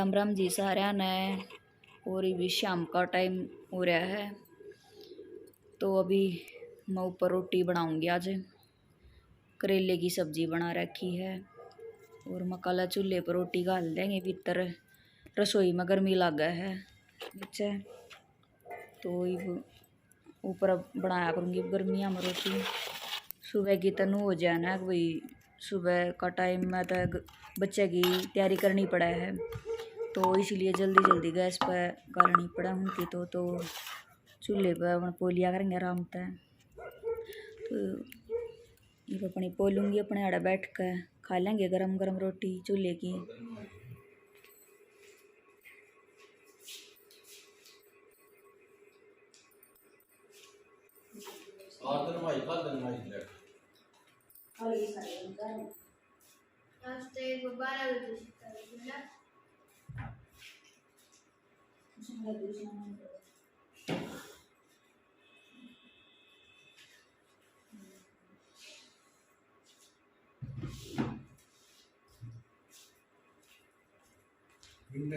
राम राम जी साਰਿਆਂ ने। और अभी शाम का टाइम हो रहा है तो अभी मैं ऊपर रोटी बनाऊंगी। आज करेले की सब्जी बना रखी है और मकाला चूल्हे पर रोटी घाल देंगे। भीतर रसोई में गर्मी लगा है नीचे, तो ऊपर बनाया करूँगी गर्मियाँ में रोटी। सुबह की तनु हो जाए ना भाई, सुबह का टाइम में तो बच्चे की तैयारी करनी पड़ा है, तो इसलिए जल्दी जल्दी गैस पर गालनी पड़ा उनकी। तो चूल्हे पर पोलिया करेंगे आराम से। तो ये अपनी पोलूँगी, अपने आड़े बैठ कर खा लेंगे गरम गरम रोटी चूल्हे की।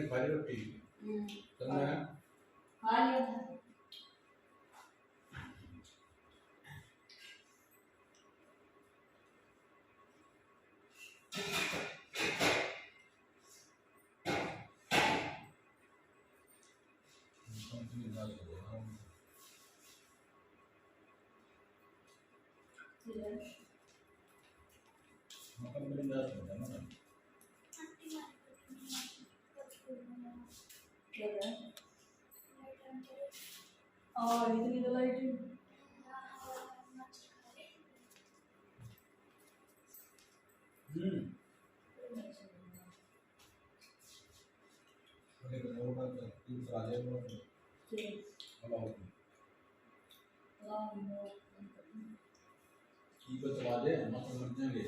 खाली रोटी खा लिया था। और इतनी तो लाइट चला दे मतलब मर जाएंगे।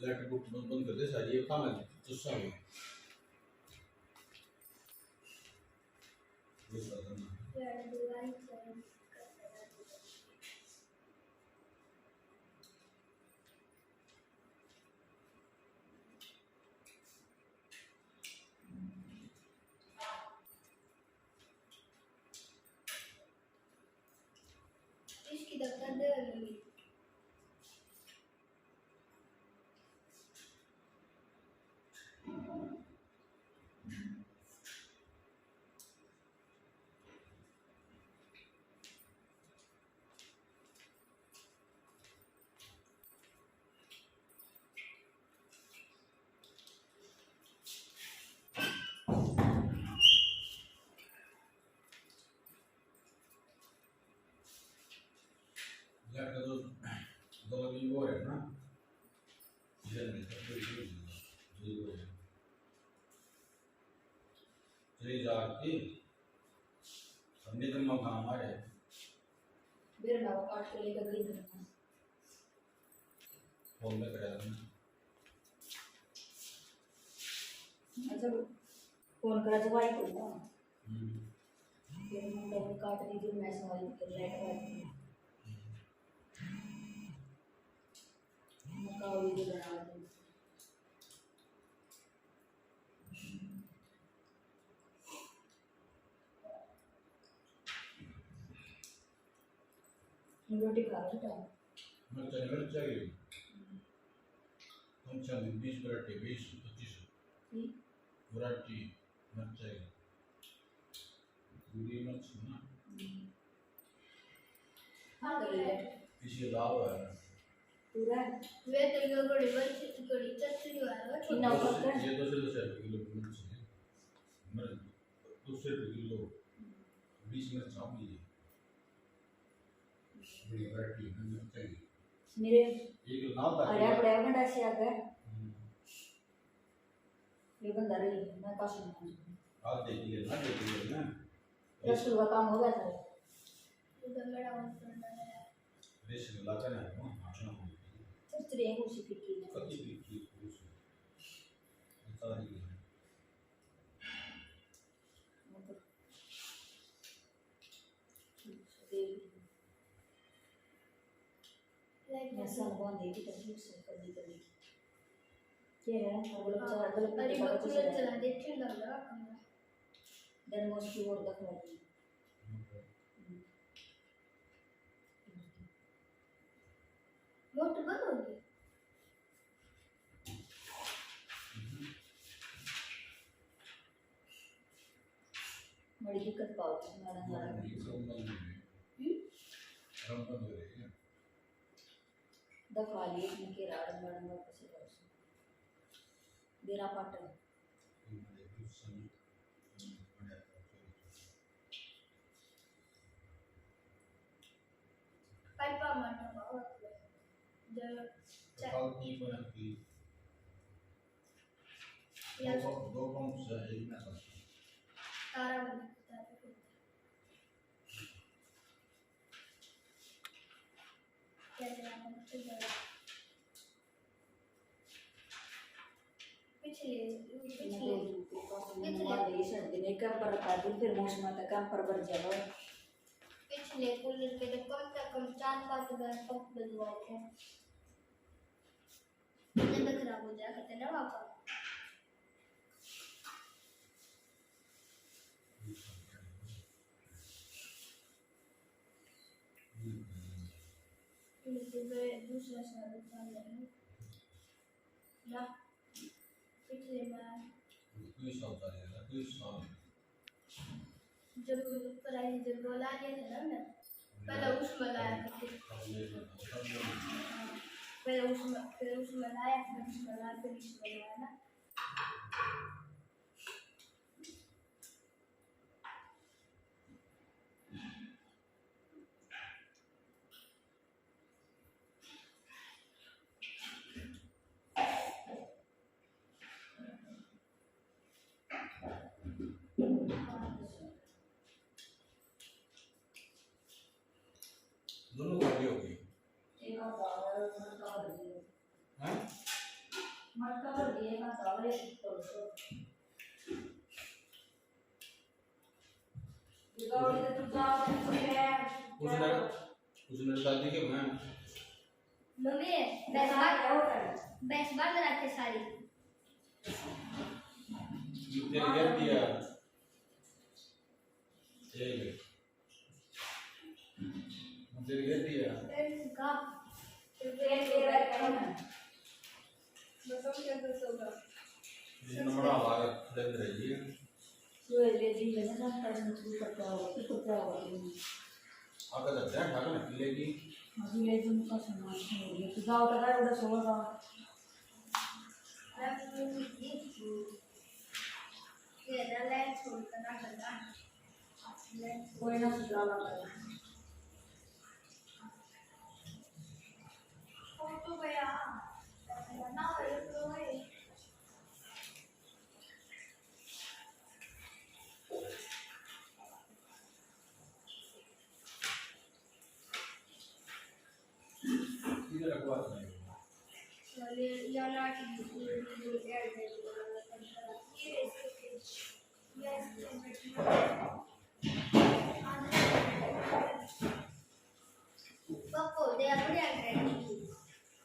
इलेक्ट्रिक बंद कर दे सारी, ये काम है गुस्सा हो। इसकी दफ्तर दे लगी। दो दिन वो है ना, चली जाती हमने तो मौका हमारे बेर ना काट के लेकर गई ना फोन में कराया था। अच्छा फोन करा तो भाई को ना फिर मैं काट दी मैं सवाल कर लाइट वाली मौका वीडियो बना दी। रोटी खा रहा था मिर्च चाहिए कौन सा 20 वैरायटी 20-25 वैरायटी मिर्च चाहिए पूरी मिर्च ना हां इसी लाभ है पूरा वे तो बड़ी बड़ी चटनी वाला छोटा होता है। ये 200 किलो मिर्च है, मिर्च 200 किलो 20 मिर्च चाहिए बड़ी वैरायटी मिर्च चाहिए मेरे एक नाम था अरे बड़ा बड़ा से आ गया ये बंदा रही मैं पास में आप देखिए ना रसगुल्ला का काम हो गया था उधर बड़ा होता है रेस लगा ना हां चचरे हैं उसी की कति की उसी सारी मैं सब बंद है कि तभी से कर दी ये है और गलत अरे पता बकुल चला चला दे ठंडा लगा कमरा देन मोस्ट और दिखा दी मोटर बंद हो गई बड़ी दिक्कत पाओ हमारा दफा लिए इसमें के रात मैडम का कुछ देरा पाटन पाइपा मारना पाओ जब या दो पंप से एक में तारा बंद कैसे आप पिछले फिर मौसम काम पर बढ़ जाओ पिछले कूलर के तो कम से कम 4-5 बार पंप बदलवाए थे जब खराब हो जाया करते ना पापा दूसरा साल चल रहा है ना पिछले बार जब पढ़ाई जब बोला लिया था ना मैं पहले उसमें लाया फिर उसमें लाया फिर उसमें लाया फिर इसमें लाया ना दोनों काफी हो गई एक और मटका भर दिए हैं मटका भर दिए ना चावल तो गाड़ी तो जाओ उसने शादी के मैं मम्मी बेस बार रखे सारी तेरे घर दिया तेरे घर दिया का ये नंबर आ रहा है रही है तो ले जी है ना टाइम शुरू करता होगा तो क्या होगा आका जाते हैं ढाका ना किले की अभी ले जो का सामान हो गया तो जाओ तो उधर सोगा ये लाइट छोड़ कर ना करना कोई ना सुधरा लगा फोटो गया ना हो तो है इधर रखवा दे चलिए या ना कि पप्पो दे अपने एड्रेस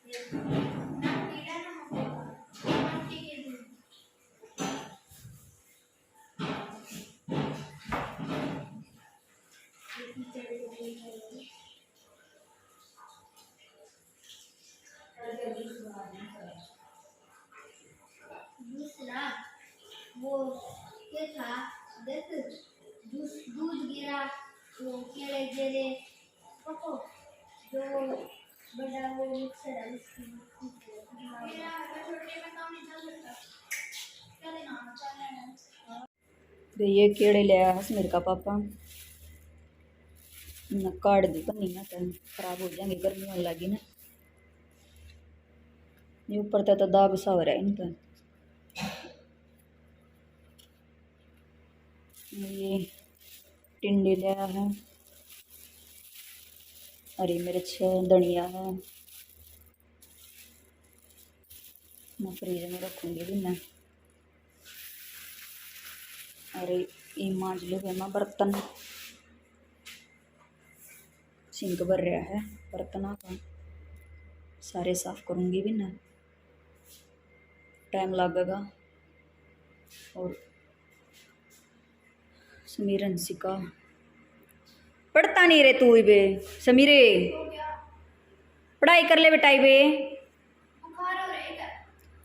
ना पीला ना मट्टी के दूध दूसरा वो क्या था देख दूध गिरा वो केले गिरे पप्पो जो बड़ा वो मिक्सर है उसकी मेरा छोटे में काम नहीं चल सकता क्या लेना चलना तो ये कीड़े ले आया मेरे का पापा ना काट दी पन्नी ना तो खराब हो जाएंगे गर्मी होने लगी ना ये ऊपर तो दाग सा हो रहा है इन पर ये टिंडे ले आया है हरी मिर्च है धनिया है मैं फ्रीज में रखूँगी भी मैं अरे ये मांझ लो मैं बर्तन सिंक भर रहा है बर्तनों का सारे साफ करूँगी भी ना टाइम लगेगा। और समीर हंसिका पढ़ता नहीं रे तू बे समीरे, हो गया पढ़ाई कर ले बेटा बे। बुखार हो रहा है क्या?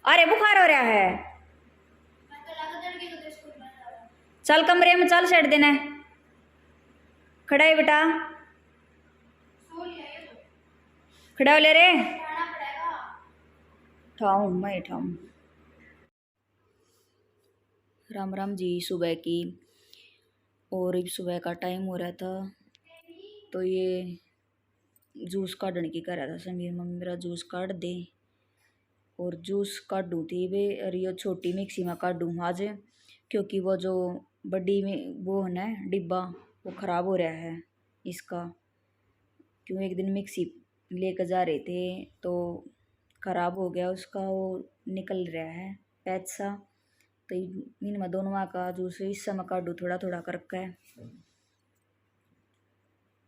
अरे बुखार हो रहा है, मैं तो लगा तड़के को तो स्कूल में जा रहा हूँ। चल कमरे में चल, सेट देना है। खड़ा है बेटा, सो लिया ये तो खड़ा हो ले रे। उठाना पड़ेगा। उठाऊं मैं उठाऊं। राम राम जी सुबह की। और अब सुबह का टाइम हो रहा था, तो ये जूस काटने की कह रहा था समीर, मम्मी मेरा जूस काट दे। और जूस काटूँ थी वे, और ये छोटी मिक्सी में काटूँ आज, क्योंकि वो जो बड़ी में वो है ना डिब्बा, वो ख़राब हो रहा है इसका। क्यों एक दिन मिक्सी लेकर जा रहे थे तो ख़राब हो गया उसका, वो निकल रहा है पैच सा। तो इनमें दोनों का जूस इस समय काटूँ थोड़ा थोड़ा करके,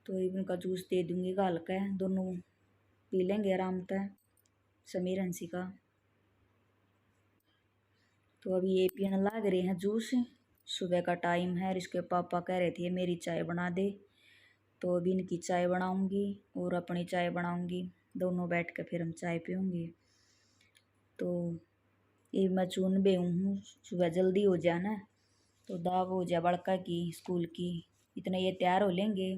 तो इनका जूस दे दूँगी गाल के, दोनों पी लेंगे आराम से समीर हंसिका। तो अभी ये पीने लग रहे हैं जूस, सुबह का टाइम है। और इसके पापा कह रहे थे मेरी चाय बना दे, तो अभी इनकी चाय बनाऊंगी और अपनी चाय बनाऊंगी, दोनों बैठ के फिर हम चाय पीऊँगी। तो ये मैं चून बे हूँ, सुबह जल्दी हो जाए ना, तो दाव हो जाए बड़का की स्कूल की, इतना ये तैयार हो लेंगे।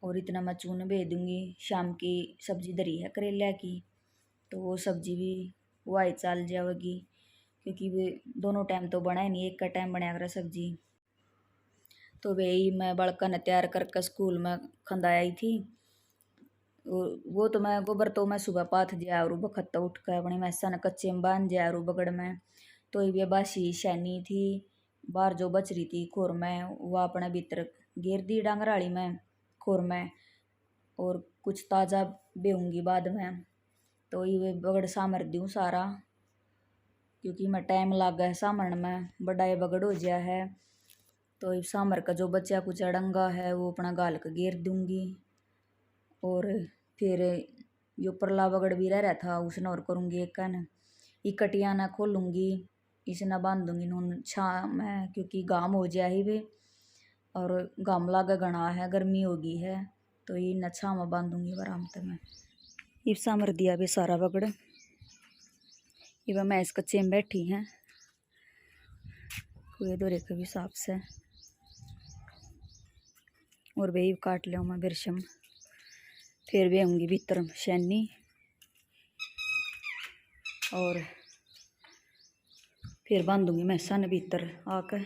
और इतना मैं चून भेज दूँगी। शाम की सब्जी धरी है करेला की, तो वो सब्जी भी वाई चाल जाएगी, क्योंकि वे दोनों टाइम तो बनाए नहीं, एक का टाइम बनाया करा सब्जी। तो भाई मैं बड़का ने तैयार करके स्कूल में खंदाई थी। वो तो मैं गोबर तो मैं सुबह पाथ दिया और बखत तो उठ कर अपनी मैसा ने कच्चे में बांध दिया और बगड़ में। तो ये बासी शैनी थी बाहर जो बच रही थी खोर में, वो अपने भीतर घेर दी डांगराड़ी में खोर में, और कुछ ताज़ा बेहूँगी बाद में। तो ये बगड़ सामर दूँ सारा, क्योंकि मैं टाइम लग गया सामरण में, बड़ा ये बगड़ हो गया है। तो इस सामर का जो बच्चा कुछ अड़ंगा है वो अपना गाल का घेर दूँगी। और फिर यो परला बगड़ भी रह रहा था उसने और करूँगी एक कन इकटिया ना खोलूँगी, इसे ना बांधूँगी नून छा में, क्योंकि गाम हो जाए ही वे, और गाम लागे घना है, गर्मी होगी है, तो ये न छा में बांधूँगी आराम से मैं। इब सामर दिया भी सारा बगड़, इब मैं इस कच्चे में बैठी हैं कुए दो रेखे भी साफ से। और वे काट लिया मैं बिरशम, फिर वे होंगी भीतर शैनी, और फिर बांधूंगी मैं सन भीतर आकर।